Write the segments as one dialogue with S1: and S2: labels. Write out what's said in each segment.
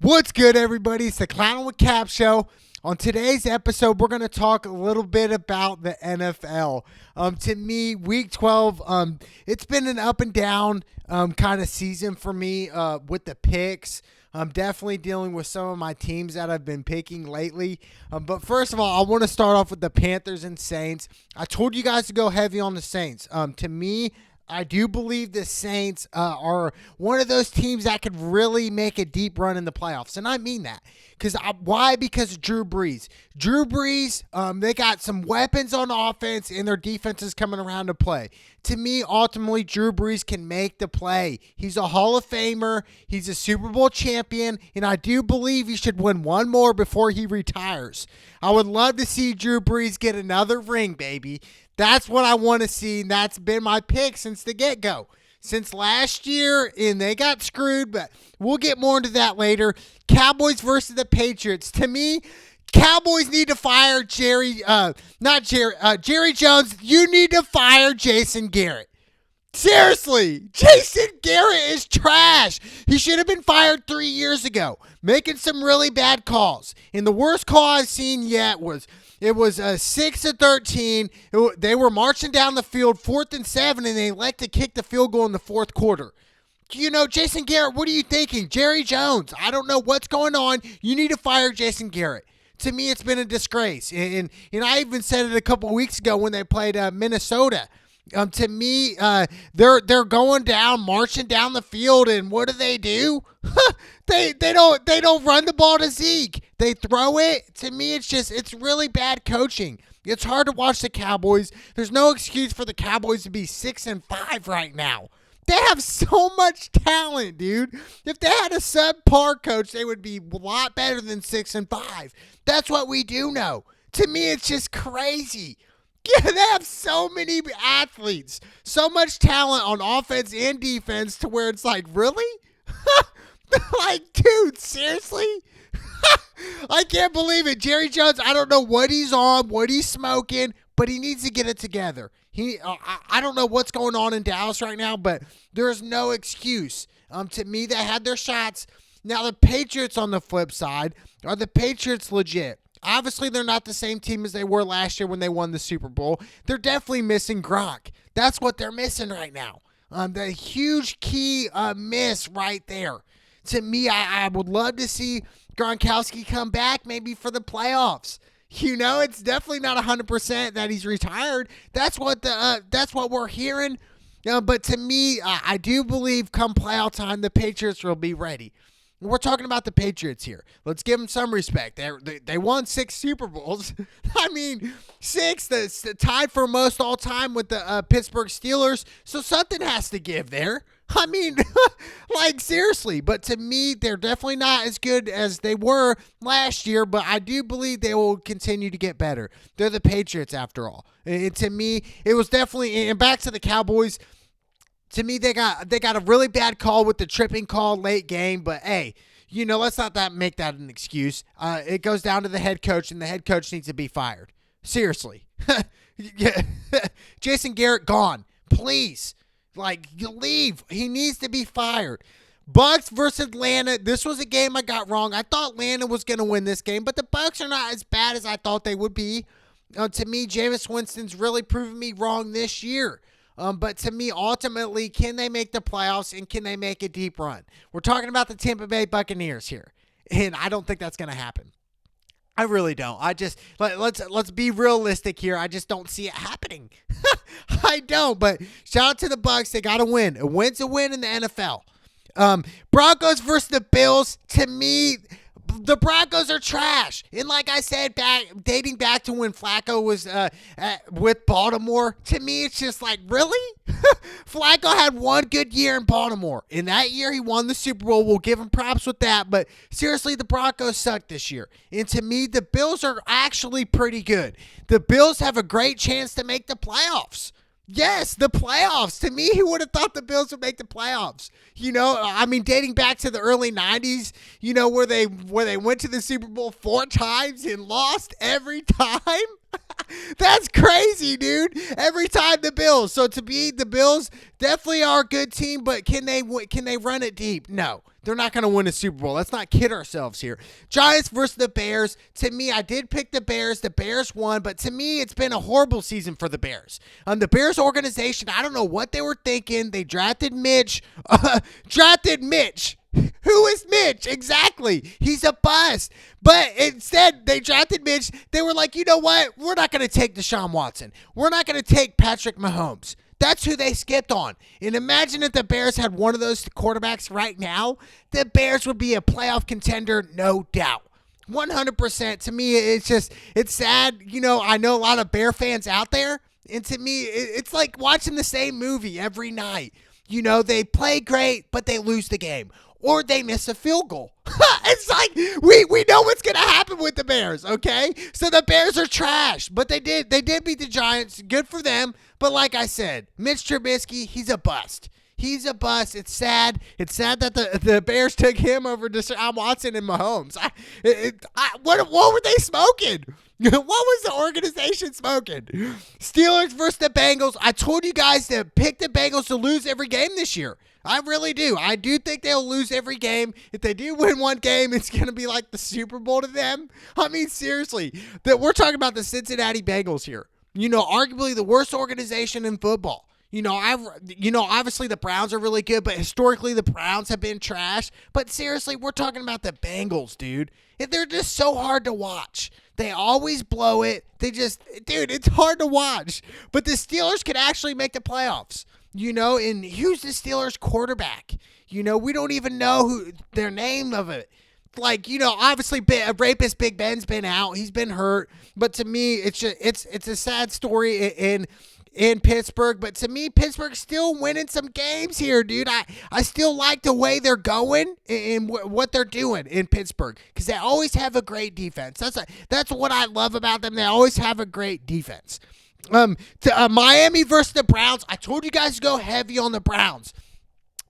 S1: What's good, everybody? It's the Clown with Cap show. On today's episode, we're going to talk a little bit about the NFL. To me, Week 12, it's been an up and down kind of season for me with the picks. I'm definitely dealing with some of my teams that I've been picking lately. But first of all, I want to start off with the Panthers and Saints. I told you guys to go heavy on the Saints. To me, I do believe the Saints are one of those teams that could really make a deep run in the playoffs. And I mean that. Why? Because of Drew Brees. Drew Brees, they got some weapons on offense, and their defense is coming around to play. To me, ultimately, Drew Brees can make the play. He's a Hall of Famer. He's a Super Bowl champion, and I do believe he should win one more before he retires. I would love to see Drew Brees get another ring, baby. That's what I want to see, and that's been my pick since the get-go. Since last year, and they got screwed, but we'll get more into that later. Cowboys versus the Patriots. To me, Cowboys need to fire Jerry Jones. You need to fire Jason Garrett. Seriously, Jason Garrett is trash. He should have been fired 3 years ago, making some really bad calls. And the worst call I've seen yet was it was 6-13. They were marching down the field, 4th and 7, and they elected to kick the field goal in the fourth quarter. You know, Jason Garrett, what are you thinking? Jerry Jones, I don't know what's going on. You need to fire Jason Garrett. To me, it's been a disgrace. And I even said it a couple weeks ago when they played Minnesota. To me, they're going down, marching down the field, and what do? They don't run the ball to Zeke. They throw it. To me, it's really bad coaching. It's hard to watch the Cowboys. There's no excuse for the Cowboys to be 6-5 right now. They have so much talent, dude. If they had a subpar coach, they would be a lot better than 6-5. That's what we do know. To me, it's just crazy. Yeah, they have so many athletes, so much talent on offense and defense to where it's like, really? Like, dude, seriously? I can't believe it. Jerry Jones, I don't know what he's on, what he's smoking, but he needs to get it together. I don't know what's going on in Dallas right now, but there's no excuse. To me, they had their shots. Now, the Patriots on the flip side, are the Patriots legit? Obviously, they're not the same team as they were last year when they won the Super Bowl. They're definitely missing Gronk. That's what they're missing right now. The huge key miss right there. To me, I would love to see Gronkowski come back maybe for the playoffs. You know, it's definitely not 100% that he's retired. That's what we're hearing. But to me, I do believe come playoff time, the Patriots will be ready. We're talking about the Patriots here. Let's give them some respect. They won 6 Super Bowls. I mean, 6, that's tied for most all time with the Pittsburgh Steelers. So something has to give there. I mean, like, seriously. But to me, they're definitely not as good as they were last year. But I do believe they will continue to get better. They're the Patriots, after all. And to me, it was definitely, and back to the Cowboys, to me, they got a really bad call with the tripping call late game, but hey, you know, let's not make that an excuse. It goes down to the head coach, and the head coach needs to be fired. Seriously. Jason Garrett gone. Please. Like, you leave. He needs to be fired. Bucks versus Atlanta. This was a game I got wrong. I thought Atlanta was going to win this game, but the Bucks are not as bad as I thought they would be. To me, Jameis Winston's really proven me wrong this year. But to me, ultimately, can they make the playoffs and can they make a deep run? We're talking about the Tampa Bay Buccaneers here, and I don't think that's going to happen. I really don't. Let's be realistic here. I just don't see it happening. I don't. But shout out to the Bucks. They got to win. A win's a win in the NFL. Broncos versus the Bills. To me, the Broncos are trash. And like I said, dating back to when Flacco was with Baltimore, to me it's just like, really? Flacco had one good year in Baltimore. In that year, he won the Super Bowl. We'll give him props with that. But seriously, the Broncos suck this year. And to me, the Bills are actually pretty good. The Bills have a great chance to make the playoffs. Yes, the playoffs. To me, who would have thought the Bills would make the playoffs? You know, I mean, dating back to the early 90s, you know, where they went to the Super Bowl 4 times and lost every time. That's crazy, dude. Every time the Bills. So to me, the Bills definitely are a good team, but can they run it deep? No. They're not going to win a Super Bowl. Let's not kid ourselves here. Giants versus the Bears. To me, I did pick the Bears. The Bears won, but to me, it's been a horrible season for the Bears. The Bears organization, I don't know what they were thinking. They drafted Mitch. Who is Mitch? Exactly. He's a bust. But instead, they drafted Mitch. They were like, you know what? We're not going to take Deshaun Watson. We're not going to take Patrick Mahomes. That's who they skipped on. And imagine if the Bears had one of those quarterbacks right now. The Bears would be a playoff contender, no doubt. 100%. To me, it's sad. You know, I know a lot of Bear fans out there. And to me, it's like watching the same movie every night. You know, they play great, but they lose the game. Or they miss a field goal. It's like we know what's going to happen with the Bears, okay? So the Bears are trash, but they did beat the Giants. Good for them. But like I said, Mitch Trubisky, he's a bust. He's a bust. It's sad. It's sad that the Bears took him over Deshaun Watson and Mahomes. What were they smoking? What was the organization smoking? Steelers versus the Bengals. I told you guys to pick the Bengals to lose every game this year. I really do. I do think they'll lose every game. If they do win one game, it's going to be like the Super Bowl to them. I mean, seriously, we're talking about the Cincinnati Bengals here. You know, arguably the worst organization in football. You know, obviously the Browns are really good, but historically the Browns have been trash. But seriously, we're talking about the Bengals, dude. They're just so hard to watch. They always blow it. It's hard to watch. But the Steelers could actually make the playoffs. You know, and who's the Steelers quarterback? You know, we don't even know who their name of it. Like, you know, obviously rapist Big Ben's been out. He's been hurt. But to me, it's a sad story in Pittsburgh. But to me, Pittsburgh's still winning some games here, dude. I still like the way they're going and what they're doing in Pittsburgh because they always have a great defense. That's what I love about them. They always have a great defense. Miami versus the Browns. I told you guys to go heavy on the Browns.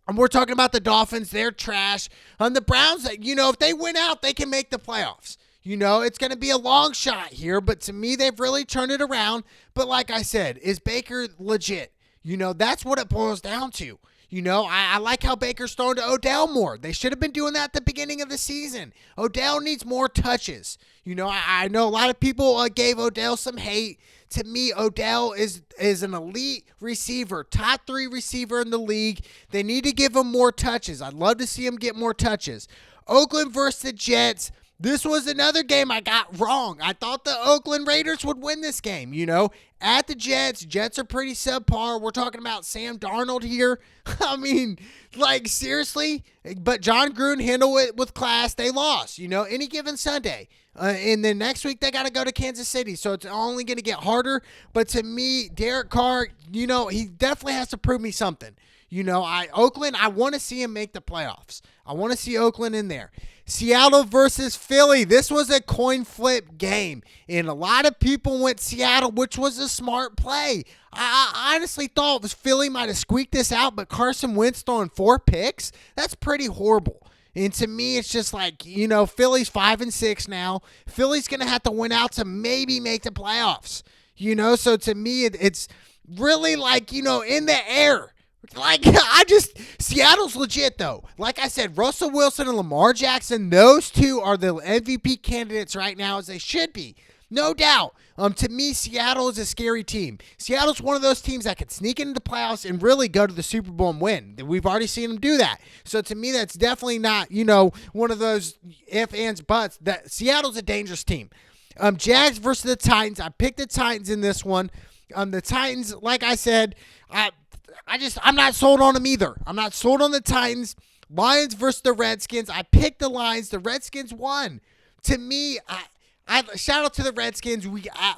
S1: And we're talking about the Dolphins. They're trash. The Browns, you know, if they win out, they can make the playoffs. You know, it's going to be a long shot here, but to me, they've really turned it around. But like I said, is Baker legit? You know, that's what it boils down to. You know, I like how Baker's throwing to Odell more. They should have been doing that at the beginning of the season. Odell needs more touches. You know, I know a lot of people gave Odell some hate. To me, Odell is an elite receiver, top 3 receiver in the league. They need to give him more touches. I'd love to see him get more touches. Oakland versus the Jets. This was another game I got wrong. I thought the Oakland Raiders would win this game, you know. At the Jets, Jets are pretty subpar. We're talking about Sam Darnold here. I mean, like, seriously? But John Gruden handled it with class. They lost, you know, any given Sunday. And then next week, they got to go to Kansas City. So it's only going to get harder. But to me, Derek Carr, you know, he definitely has to prove me something. You know, Oakland, I want to see him make the playoffs. I want to see Oakland in there. Seattle versus Philly. This was a coin flip game. And a lot of people went Seattle, which was a smart play. I honestly thought Philly might have squeaked this out, but Carson Wentz throwing 4 picks, that's pretty horrible. And to me, it's just like, you know, Philly's 5-6 now. Philly's going to have to win out to maybe make the playoffs. You know, so to me, it's really like, you know, in the air. Like, Seattle's legit, though. Like I said, Russell Wilson and Lamar Jackson, those two are the MVP candidates right now, as they should be. No doubt. To me, Seattle is a scary team. Seattle's one of those teams that could sneak into the playoffs and really go to the Super Bowl and win. We've already seen them do that. So to me, that's definitely not, you know, one of those if, ands, buts. That Seattle's a dangerous team. Jags versus the Titans. I picked the Titans in this one. The Titans, like I said, I'm not sold on them either. I'm not sold on the Titans. Lions versus the Redskins. I picked the Lions. The Redskins won. To me, I shout out to the Redskins.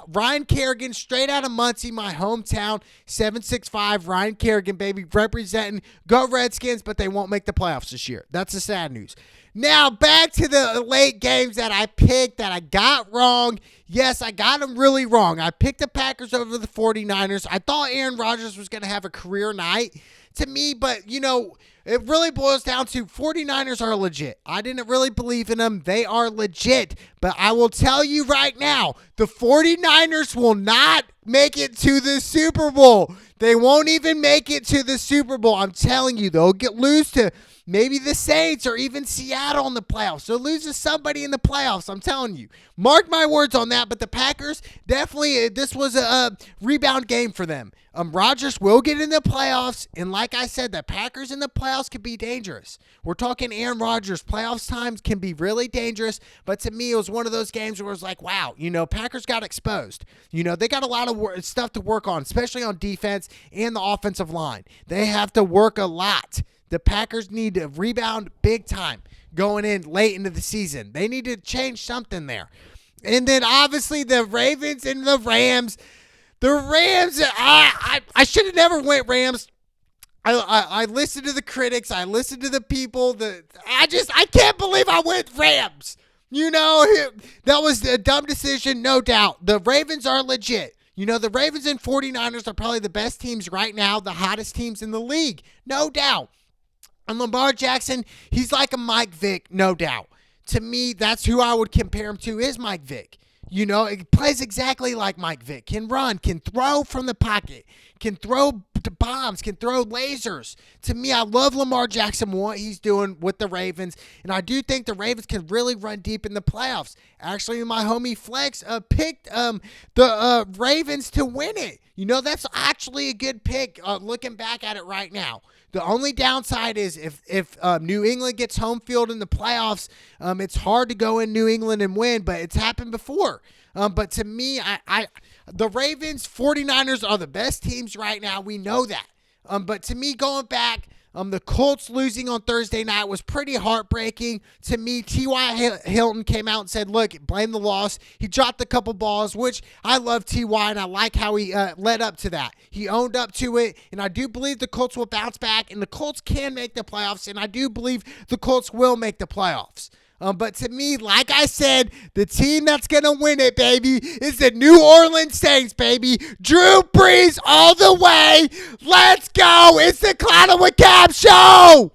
S1: Ryan Kerrigan, straight out of Muncie, my hometown. 765 Ryan Kerrigan, baby, representing. Go Redskins, but they won't make the playoffs this year. That's the sad news. Now, back to the late games that I picked that I got wrong. Yes, I got them really wrong. I picked the Packers over the 49ers. I thought Aaron Rodgers was going to have a career night to me, but, you know, it really boils down to 49ers are legit. I didn't really believe in them. They are legit. But I will tell you right now, the 49ers will not make it to the Super Bowl. They won't even make it to the Super Bowl. I'm telling you, they'll lose to maybe the Saints or even Seattle in the playoffs. They'll lose to somebody in the playoffs. I'm telling you. Mark my words on that. But the Packers, definitely, this was a rebound game for them. Rodgers will get in the playoffs. And like I said, the Packers in the playoffs could be dangerous. We're talking Aaron Rodgers. Playoffs times can be really dangerous. But to me, it was one of those games where it was like, wow, Packers got exposed. They got a lot of stuff to work on, especially on defense and the offensive line. They have to work a lot. The Packers need to rebound big time going in late into the season. They need to change something there. And then obviously the Ravens and the Rams. The Rams, I should have never went Rams. I listened to the critics. I listened to the people. I can't believe I went Rams. That was a dumb decision, no doubt. The Ravens are legit. The Ravens and 49ers are probably the best teams right now, the hottest teams in the league, no doubt. And Lamar Jackson, he's like a Mike Vick, no doubt. To me, that's who I would compare him to is Mike Vick. It plays exactly like Mike Vick. Can run, can throw from the pocket, can throw bombs, can throw lasers. To me, I love Lamar Jackson, what he's doing with the Ravens. And I do think the Ravens can really run deep in the playoffs. Actually, my homie Flex picked the Ravens to win it. That's actually a good pick looking back at it right now. The only downside is if New England gets home field in the playoffs, it's hard to go in New England and win, but it's happened before. But to me, the Ravens, 49ers are the best teams right now. We know that. But to me, going back, the Colts losing on Thursday night was pretty heartbreaking. To me, T.Y. Hilton came out and said, look, blame the loss. He dropped a couple balls, which I love T.Y., and I like how he led up to that. He owned up to it, and I do believe the Colts will bounce back, and the Colts can make the playoffs, and I do believe the Colts will make the playoffs. But to me, like I said, the team that's going to win it, baby, is the New Orleans Saints, baby. Drew Brees all the way. Let's go. It's the Cloud with Cab Show.